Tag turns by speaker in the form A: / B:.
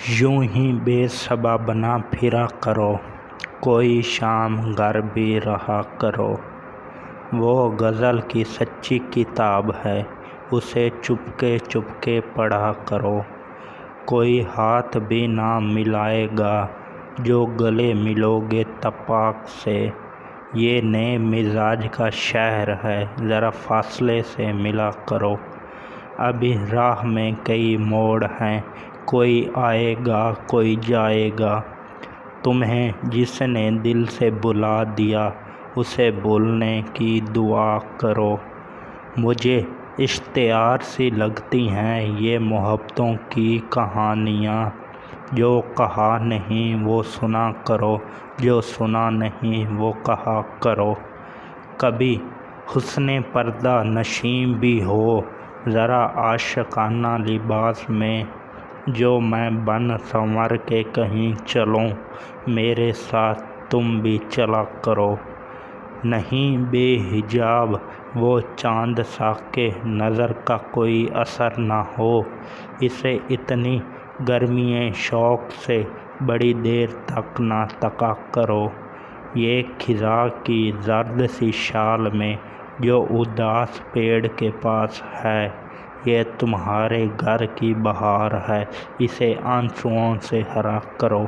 A: یوں ہی بے سبب نہ پھرا کرو، کوئی شام گھر بھی رہا کرو۔ وہ غزل کی سچی کتاب ہے، اسے چپکے چپکے پڑھا کرو۔ کوئی ہاتھ بھی نہ ملائے گا جو گلے ملو گے اتفاق سے۔ یہ نئے مزاج کا شہر ہے، ذرا فاصلے سے ملا کرو۔ ابھی راہ میں کئی موڑ ہیں، کوئی آئے گا کوئی جائے گا۔ تمہیں جس نے دل سے بلا دیا، اسے بھولنے کی دعا کرو۔ مجھے اشتہار سی لگتی ہیں یہ محبتوں کی کہانیاں۔ جو کہا نہیں وہ سنا کرو، جو سنا نہیں وہ کہا کرو۔ کبھی حسن پردہ نشین بھی ہو، ذرا عاشقانہ لباس میں۔ جو میں بن سنور کے کہیں چلوں، میرے ساتھ تم بھی چلا کرو۔ نہیں بے حجاب وہ چاند سا کہ نظر کا کوئی اثر نہ ہو، اسے اتنی گرمی شوق سے بڑی دیر تک نہ تکا کرو۔ یہ خزاں کی زرد سی شال میں جو اداس پیڑ کے پاس ہے، یہ تمہارے گھر کی بہار ہے، اسے آنسوؤں سے ہرا کرو۔